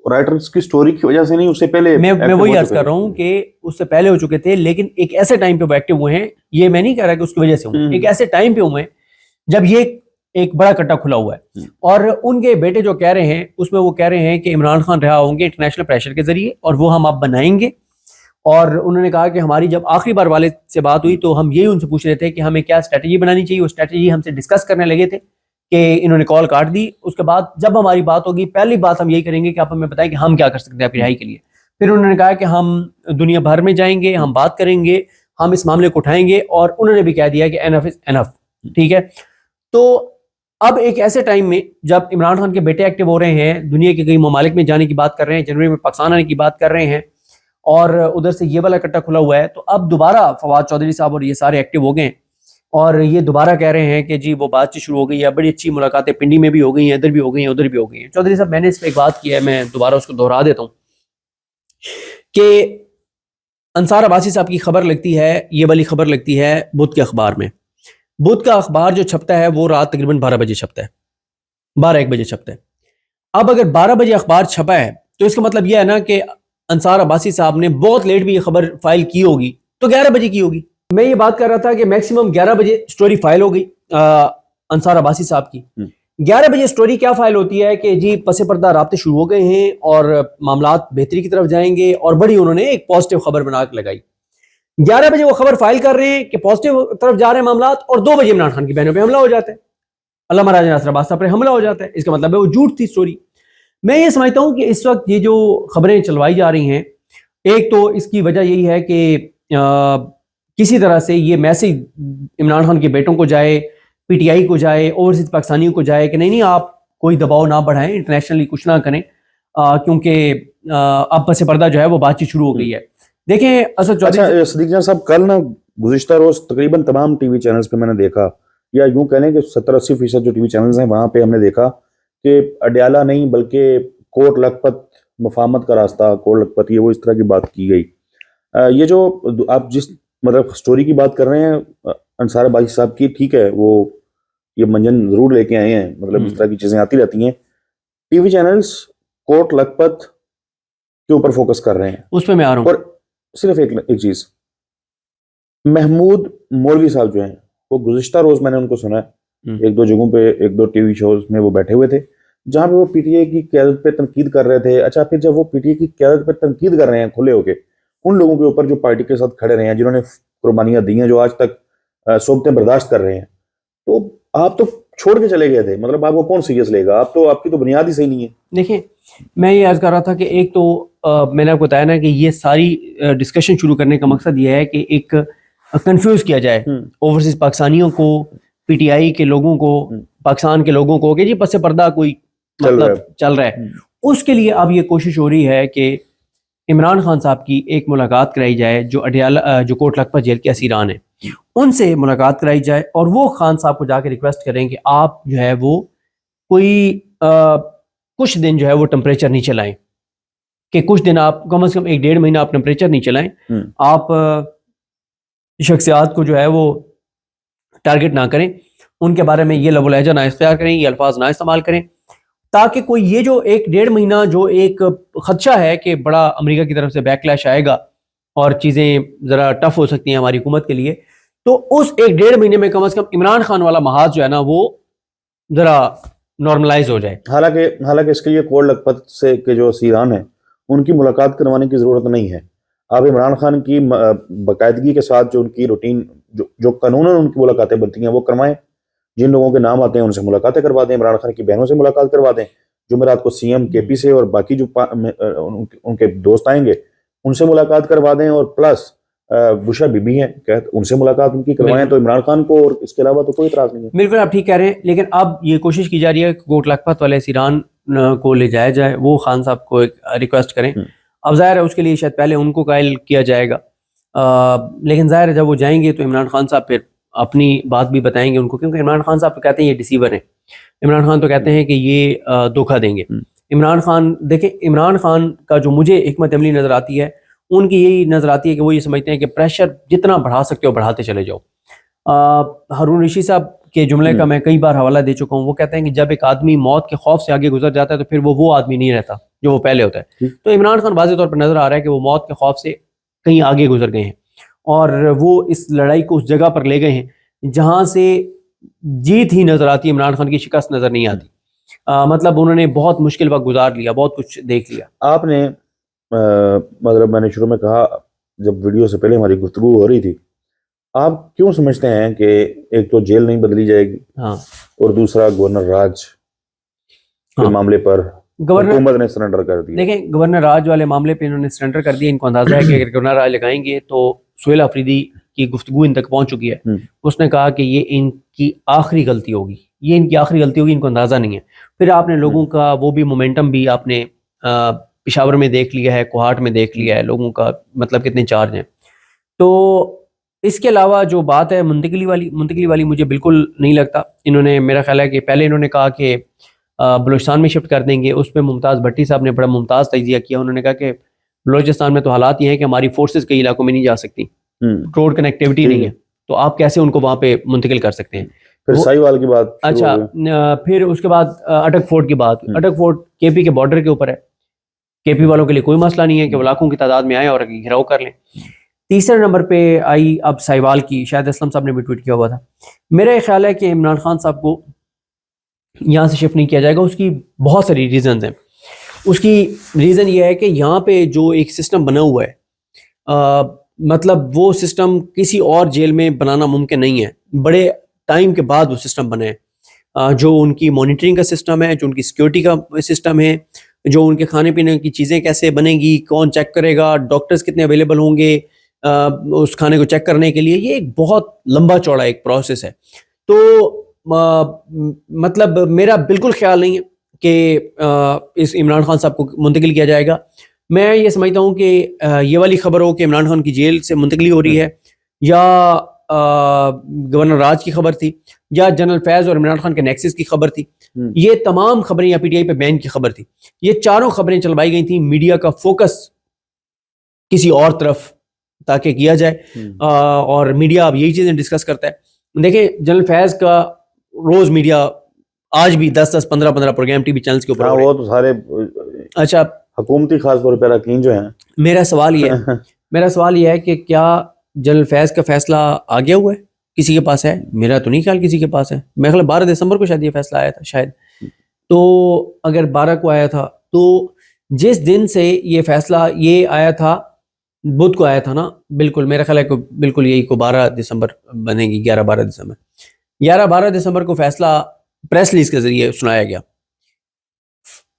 رائٹرز کی سٹوری کی وجہ سے نہیں، اس سے پہلے میں وہی عرض کر رہا ہوں کہ اس سے پہلے ہو چکے تھے، لیکن ایک ایسے ٹائم پہ وہ ایکٹیو ہوئے ہیں. یہ میں نہیں کہہ رہا کہ اس کی وجہ سے ہوں، ایک ایسے ٹائم پہ ہوئے ہیں جب یہ ایک بڑا کٹا کھلا ہوا ہے. اور ان کے بیٹے جو کہہ رہے ہیں اس میں وہ کہہ رہے ہیں کہ عمران خان رہا ہوں گے انٹرنیشنل پریشر کے ذریعے اور وہ ہم اب بنائیں گے. اور انہوں نے کہا کہ ہماری جب آخری بار والد سے بات ہوئی تو ہم یہی ان سے پوچھ رہے تھے کہ ہمیں کیا اسٹریٹجی بنانی چاہیے. وہ اسٹریٹجی ہم سے ڈسکس کرنے لگے تھے کہ انہوں نے کال کاٹ دی. اس کے بعد جب ہماری بات ہوگی پہلی بات ہم یہی کریں گے کہ آپ ہمیں بتائیں کہ ہم کیا کر سکتے ہیں اپنی رہائی کے لیے. پھر انہوں نے کہا کہ ہم دنیا بھر میں جائیں گے، ہم بات کریں گے، ہم اس معاملے کو اٹھائیں گے، اور انہوں نے بھی کہہ دیا کہ انف از انف. ٹھیک ہے، تو اب ایک ایسے ٹائم میں جب عمران خان کے بیٹے ایکٹیو ہو رہے ہیں، دنیا کے کئی ممالک میں جانے کی بات کر رہے ہیں، جنوری میں پاکستان آنے کی بات کر رہے ہیں، اور ادھر سے یہ والا کٹا کھلا ہوا ہے، تو اب دوبارہ فواد چودھری صاحب اور یہ سارے ایکٹیو ہو گئے ہیں اور یہ دوبارہ کہہ رہے ہیں کہ جی وہ بات چیت شروع ہو گئی ہے. بڑی اچھی ملاقاتیں پنڈی میں بھی ہو گئی ہیں، ادھر بھی ہو گئی ہیں، ادھر بھی ہو گئی ہیں. چودھری صاحب میں نے اس پہ ایک بات کی ہے، میں دوبارہ اس کو دہرا دیتا ہوں کہ انصار عباسی صاحب کی خبر لگتی ہے، یہ والی خبر لگتی ہے بدھ کے اخبار میں. بدھ کا اخبار جو چھپتا ہے وہ رات تقریباً 12 بجے چھپتا ہے، 12-1 بجے چھپتا ہے. اب اگر 12 بجے اخبار چھپا ہے تو اس کا مطلب یہ ہے نا کہ انصار عباسی صاحب نے بہت لیٹ بھی یہ خبر فائل کی ہوگی، تو 11 بجے کی ہوگی. میں یہ بات کر رہا تھا کہ میکسیمم 11 بجے سٹوری فائل ہو گئی انصار عباسی صاحب کی. 11 بجے سٹوری کیا فائل ہوتی ہے کہ جی پس پردہ رابطے شروع ہو گئے ہیں اور معاملات بہتری کی طرف جائیں گے، اور بڑی انہوں نے ایک پازیٹیو خبر بنا کے لگائی. 11 بجے وہ خبر فائل کر رہے ہیں کہ پازیٹیو طرف جا رہے ہیں معاملات، اور 2 بجے عمران خان کی بہنوں پہ حملہ ہو جاتا ہے، علامہ راجہ ناصر عباس صاحب پر حملہ ہو جاتا ہے. اس کا مطلب ہے وہ جھوٹ تھی سٹوری. میں یہ سمجھتا ہوں کہ اس وقت یہ جو خبریں چلوائی جا رہی ہیں، ایک تو اس کی وجہ یہی ہے کہ کسی طرح سے یہ میسج عمران خان کے بیٹوں کو جائے، پی ٹی آئی کو جائے، اوورسیز پاکستانیوں کو جائے کہ نہیں آپ کوئی دباؤ نہ بڑھائیں، انٹرنیشنلی کچھ نہ کریں، کیونکہ اب پس پردہ جو ہے وہ بات چیت شروع ہو گئی ہے. دیکھیں اسد چودھری صدیق جان صاحب، کل نا گزشتہ روز تقریباً تمام ٹی وی چینلز پہ میں نے دیکھا، یا یوں کہہ لیں کہ 70-80% جو ٹی وی چینلز ہیں وہاں پہ ہم نے دیکھا کہ اڈیالہ نہیں بلکہ کوٹ لکھپت مفاہمت کا راستہ، کوٹ لکھپت، یہ وہ اس طرح کی بات کی گئی. یہ جو آپ جس مطلب سٹوری کی بات کر رہے ہیں انصار عباسی صاحب کی، ٹھیک ہے، وہ یہ منجن ضرور لے کے آئے ہیں، مطلب اس طرح کی چیزیں آتی رہتی ہیں. T V channels Kot Lakhpat کے اوپر فوکس کر رہے ہیں، اس پہ میں آ رہا ہوں. اور صرف ایک چیز، محمود مولوی صاحب جو ہیں وہ گزشتہ روز میں نے ان کو سنا ہے 1-2 جگہوں پہ، 1-2 ٹی وی شوز میں وہ بیٹھے ہوئے تھے جہاں پہ وہ پی ٹی آئی کی قیادت پہ تنقید کر رہے تھے. اچھا، پھر جب وہ پی ٹی آئی کی قیادت پہ تنقید کر رہے ہیں کھلے ہو کے ان لوگوں کے اوپر جو پارٹی کے ساتھ کھڑے رہے ہیں، جنہوں نے قربانیاں دی ہیں، جو آج تک صحبتیں برداشت کر رہے ہیں، تو آپ تو چھوڑ کے چلے گئے تھے، مطلب آپ کو کون سیریس لے گا؟ آپ کی تو بنیاد ہی صحیح نہیں ہے. دیکھیں میں یہ عرض کر رہا تھا کہ ایک تو میں نے آپ کو بتایا نا کہ یہ ساری ڈسکشن شروع کرنے کا مقصد یہ ہے کہ ایک کنفیوز کیا جائے اوورسیز پاکستانیوں کو، پی ٹی آئی کے لوگوں کو، پاکستان کے لوگوں کو کہ جی پس پردہ کوئی مطلب چل رہا ہے. اس کے لیے اب یہ کوشش ہو رہی ہے کہ عمران خان صاحب کی ایک ملاقات کرائی جائے جو جو کوٹ لکھپت جیل کے اسیران ہیں، ان سے ملاقات کرائی جائے، اور وہ خان صاحب کو جا کے ریکویسٹ کریں کہ آپ جو ہے وہ کوئی کچھ دن جو ہے وہ ٹمپریچر نہیں چلائیں، کہ کچھ دن آپ کم از کم 1-1.5 مہینہ آپ ٹمپریچر نہیں چلائیں، آپ شخصیات کو جو ہے وہ ٹارگٹ نہ کریں، ان کے بارے میں یہ لب و لہجہ نہ اختیار کریں، یہ الفاظ نہ استعمال کریں، تاکہ کوئی یہ جو 1-1.5 مہینہ جو ایک خدشہ ہے کہ بڑا امریکہ کی طرف سے بیک لیش آئے گا اور چیزیں ذرا ٹف ہو سکتی ہیں ہماری حکومت کے لیے، تو اس 1-1.5 مہینے میں کم از کم عمران خان والا محاذ جو ہے نا وہ ذرا نارملائز ہو جائے. حالانکہ اس کے لیے کوٹ لکھپت سے کے جو اسیران ہیں ان کی ملاقات کروانے کی ضرورت نہیں ہے. آپ عمران خان کی باقاعدگی کے ساتھ جو ان کی روٹین جو قانوناً ان کی ملاقاتیں بنتی ہیں وہ کروائیں. جن لوگوں کے نام آتے ہیں ان سے ملاقاتیں کروا دیں. عمران خان کی بہنوں سے ملاقات کروا دیں. جمعرات کو سی ایم کے پی سے اور باقی جو ان کے دوست آئیں گے ان سے ملاقات کروا دیں. اور پلس بشرا بی بی ہیں ان سے ملاقات ان کی کروائیں. تو عمران خان کو اور اس کے علاوہ تو کوئی اعتراض نہیں ہے. بالکل آپ ٹھیک کہہ رہے ہیں. لیکن اب یہ کوشش کی جا رہی ہے کہ کوٹ لکھپت والے اسیران کو لے جایا جائے. وہ خان صاحب کو ایک ریکویسٹ کریں. اب ظاہر ہے اس کے لیے شاید پہلے ان کو قائل کیا جائے گا. لیکن ظاہر ہے جب وہ جائیں گے تو عمران خان صاحب پھر اپنی بات بھی بتائیں گے ان کو, کیونکہ عمران خان صاحب تو کہتے ہیں یہ ڈیسیور ہیں. عمران خان تو کہتے ہیں کہ یہ دھوکہ دیں گے. عمران خان دیکھیں, عمران خان کا جو مجھے حکمت عملی نظر آتی ہے ان کی یہی نظر آتی ہے کہ وہ یہ سمجھتے ہیں کہ پریشر جتنا بڑھا سکتے ہو بڑھاتے چلے جاؤ. ہارون رشید صاحب کے جملے کا میں کئی بار حوالہ دے چکا ہوں. وہ کہتے ہیں کہ جب ایک آدمی موت کے خوف سے آگے گزر جاتا ہے تو پھر وہ آدمی نہیں رہتا جو وہ پہلے ہوتا ہے. تو عمران خان واضح طور پر نظر آ رہا ہے کہ وہ موت کے خوف سے کہیں آگے گزر گئے ہیں اور وہ اس لڑائی کو اس جگہ پر لے گئے ہیں جہاں سے جیت ہی نظر آتی ہے, عمران خان کی شکست نظر نہیں آتی. مطلب انہوں نے بہت مشکل وقت گزار لیا, بہت کچھ دیکھ لیا. آپ نے مطلب میں نے شروع میں کہا جب ویڈیو سے پہلے ہماری گفتگو ہو رہی تھی, آپ کیوں سمجھتے ہیں کہ ایک تو جیل نہیں بدلی جائے گی اور دوسرا گورنر راج کے معاملے پر حکومت نے سرنڈر کر دیا؟ دیکھیں گورنر راج والے معاملے پہ انہوں نے سرنڈر کر دیا. ان کو اندازہ ہے کہ اگر گورنر راج لگائیں گے تو سہیل آفریدی کی گفتگو ان تک پہنچ چکی ہے. اس نے کہا کہ یہ ان کی آخری غلطی ہوگی, یہ ان کی آخری غلطی ہوگی, ان کو اندازہ نہیں ہے. پھر آپ نے لوگوں کا وہ بھی مومنٹم بھی آپ نے پشاور میں دیکھ لیا ہے, کوہاٹ میں دیکھ لیا ہے, لوگوں کا مطلب کتنے چارج ہیں. تو اس کے علاوہ جو بات ہے منتقلی والی مجھے بالکل نہیں لگتا. انہوں نے میرا خیال ہے کہ پہلے انہوں نے کہا کہ بلوچستان میں شفٹ کر دیں گے. اس پہ ممتاز بھٹی صاحب نے بڑا ممتاز تجزیہ کیا. انہوں نے کہا کہ بلوچستان میں تو حالات یہ ہیں کہ ہماری فورسز کئی علاقوں میں نہیں جا سکتی, روڈ کنیکٹیوٹی نہیں ہے, تو آپ کیسے ان کو وہاں پہ منتقل کر سکتے ہیں. پھر سائیوال کی بات. اچھا, پھر اس کے بعد اٹک فورٹ کی بات. اٹک فورٹ کے پی کے بارڈر کے اوپر ہے. کے پی والوں کے لیے کوئی مسئلہ نہیں ہے کہ وہ لاکھوں کی تعداد میں آئیں اور گھیراؤ کر لیں. تیسرے نمبر پہ آئی اب سائیوال کی. شاید اسلم صاحب نے بھی ٹویٹ کیا ہوا تھا. میرا یہ خیال ہے کہ عمران خان صاحب کو یہاں سے شفٹ نہیں کیا جائے گا. اس کی بہت ساری ریزنز ہیں. اس کی ریزن یہ ہے کہ یہاں پہ جو ایک سسٹم بنا ہوا ہے, مطلب وہ سسٹم کسی اور جیل میں بنانا ممکن نہیں ہے. بڑے ٹائم کے بعد وہ سسٹم بنے, جو ان کی مانیٹرنگ کا سسٹم ہے, جو ان کی سیکیورٹی کا سسٹم ہے, جو ان کے کھانے پینے کی چیزیں کیسے بنے گی, کون چیک کرے گا, ڈاکٹرز کتنے اویلیبل ہوں گے اس کھانے کو چیک کرنے کے لیے. یہ ایک بہت لمبا چوڑا ایک پروسیس ہے. تو مطلب میرا بالکل خیال نہیں ہے کہ اس عمران خان صاحب کو منتقل کیا جائے گا. میں یہ سمجھتا ہوں کہ یہ والی خبر ہو کہ عمران خان کی جیل سے منتقلی ہو رہی ہے, یا گورنر راج کی خبر تھی, یا جنرل فیض اور عمران خان کے نیکسس کی خبر تھی, یہ تمام خبریں یا پی ٹی آئی پہ بین کی خبر تھی. یہ چاروں خبریں چلوائی گئی تھیں میڈیا کا فوکس کسی اور طرف تاکہ کیا جائے, اور میڈیا اب یہی چیزیں ڈسکس کرتا ہے. دیکھیں جنرل فیض کا روز میڈیا آج بھی 10-10 15-15 پروگرام ٹی وی چینلز کے اوپر. وہ تو سارے اچھا حکومتی خاص طور پر اراکین جو ہیں. میرا سوال یہ ہے کہ کیا جنرل فیض کا فیصلہ آ گیا ہوا ہے, کسی کے پاس ہے؟ میرا تو نہیں خیال کسی کے پاس ہے. میرا خیال 12 دسمبر کو شاید یہ فیصلہ آیا تھا شاید. تو اگر 12 کو آیا تھا تو جس دن سے یہ فیصلہ یہ آیا تھا, بدھ کو آیا تھا نا, بالکل میرا خیال ہے کہ بالکل یہی کو 12 دسمبر بنے گی, 11-12 دسمبر. 11-12 دسمبر کو فیصلہ پریس ریلیز کے ذریعے سنایا گیا.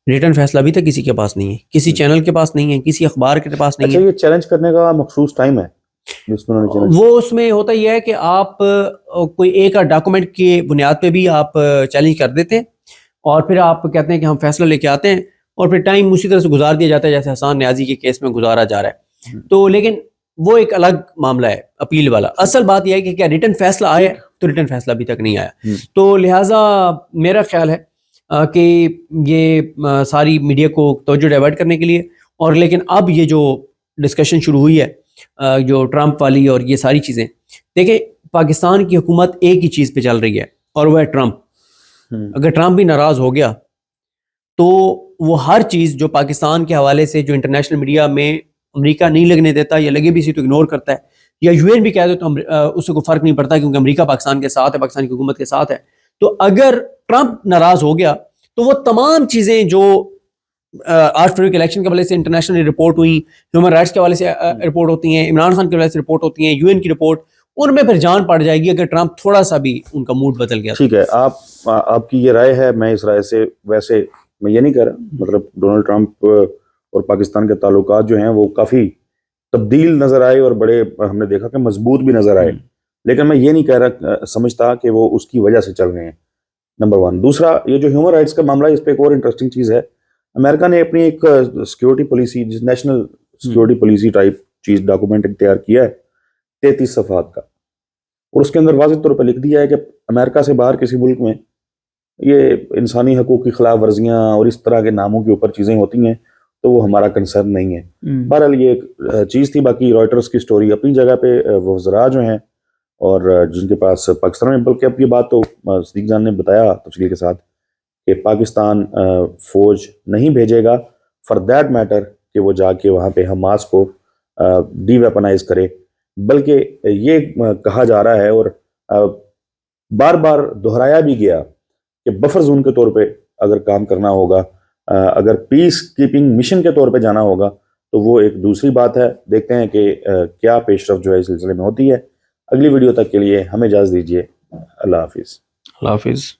ریٹن فیصلہ ابھی تک کسی کے پاس نہیں ہے, کسی چینل کے پاس نہیں ہے, کسی اخبار کے پاس نہیں ہے. اچھا, یہ چیلنج کرنے کا مخصوص ٹائم ہے وہ اس میں ہوتا یہ ہے کہ آپ کوئی ایک ڈاکومنٹ کی بنیاد پہ بھی آپ چیلنج کر دیتے ہیں, اور پھر آپ کہتے ہیں کہ ہم فیصلہ لے کے آتے ہیں, اور پھر ٹائم اسی طرح سے گزار دیا جاتا ہے جیسے حسان نیازی کے کیس میں گزارا جا رہا ہے. تو لیکن وہ ایک الگ معاملہ ہے اپیل والا. اصل بات یہ ہے کہ کیا ریٹن فیصلہ آیا, تو ریٹن فیصلہ ابھی تک نہیں آیا. تو لہٰذا میرا خیال ہے کہ یہ ساری میڈیا کو توجہ ڈائیورٹ کرنے کے لیے, اور لیکن اب یہ جو ڈسکشن شروع ہوئی ہے جو ٹرمپ والی اور یہ ساری چیزیں, دیکھیں پاکستان کی حکومت ایک ہی چیز پہ چل رہی ہے اور وہ ہے ٹرمپ. اگر ٹرمپ بھی ناراض ہو گیا تو وہ ہر چیز جو پاکستان کے حوالے سے جو انٹرنیشنل میڈیا میں امریکہ نہیں لگنے دیتا یا لگے بھی اسی تو اگنور کرتا ہے, یا یو این بھی کہہ دے تو اس سے کوئی فرق نہیں پڑتا کیونکہ امریکہ پاکستان کے ساتھ ہے, پاکستان کی حکومت کے ساتھ ہے. تو اگر ٹرمپ ناراض ہو گیا تو وہ تمام چیزیں جو 8 فروری کے الیکشن کے حوالے سے انٹرنیشنل رپورٹ ہوئی, ہیومن رائٹس کے حوالے سے رپورٹ ہوتی ہیں, عمران خان کے حوالے سے رپورٹ ہوتی ہیں, یو این کی رپورٹ, ان میں پھر جان پڑ جائے گی اگر ٹرمپ تھوڑا سا بھی ان کا موڈ بدل گیا. ٹھیک ہے, آپ کی یہ رائے ہے, میں اس رائے سے ویسے میں یہ نہیں کہہ رہا, مطلب ڈونلڈ ٹرمپ اور پاکستان کے تعلقات جو ہیں وہ کافی تبدیل نظر آئے اور بڑے ہم نے دیکھا کہ مضبوط بھی نظر آئے, لیکن میں یہ نہیں کہہ رہا سمجھتا کہ وہ اس کی وجہ سے چل رہے ہیں, نمبر 1. دوسرا, یہ جو ہیومن رائٹس کا معاملہ ہے, اس پہ ایک اور انٹرسٹنگ چیز ہے. امریکہ نے اپنی ایک security policy, national security policy type چیز ڈاکومنٹ تیار کیا ہے 33 صفحات کا, اور اس کے اندر واضح طور پہ لکھ دیا ہے کہ امریکہ سے باہر کسی ملک میں یہ انسانی حقوق کی خلاف ورزیاں اور اس طرح کے ناموں کے اوپر چیزیں ہوتی ہیں تو وہ ہمارا کنسرن نہیں ہے. بہرحال یہ ایک چیز تھی. باقی رائٹرز کی سٹوری اپنی جگہ پہ, وہ وزراء جو ہیں اور جن کے پاس پاکستان میں, بلکہ اب یہ بات تو صدیق جان نے بتایا تفصیل کے ساتھ کہ پاکستان فوج نہیں بھیجے گا فار دیٹ میٹر کہ وہ جا کے وہاں پہ حماس کو ڈی ویپنائز کرے, بلکہ یہ کہا جا رہا ہے اور بار بار دہرایا بھی گیا کہ بفر زون کے طور پہ اگر کام کرنا ہوگا, اگر پیس کیپنگ مشن کے طور پہ جانا ہوگا تو وہ ایک دوسری بات ہے. دیکھتے ہیں کہ کیا پیش رفت جو ہے اس سلسلے میں ہوتی ہے. اگلی ویڈیو تک کے لیے ہمیں اجازت دیجیے. اللہ حافظ. اللہ حافظ.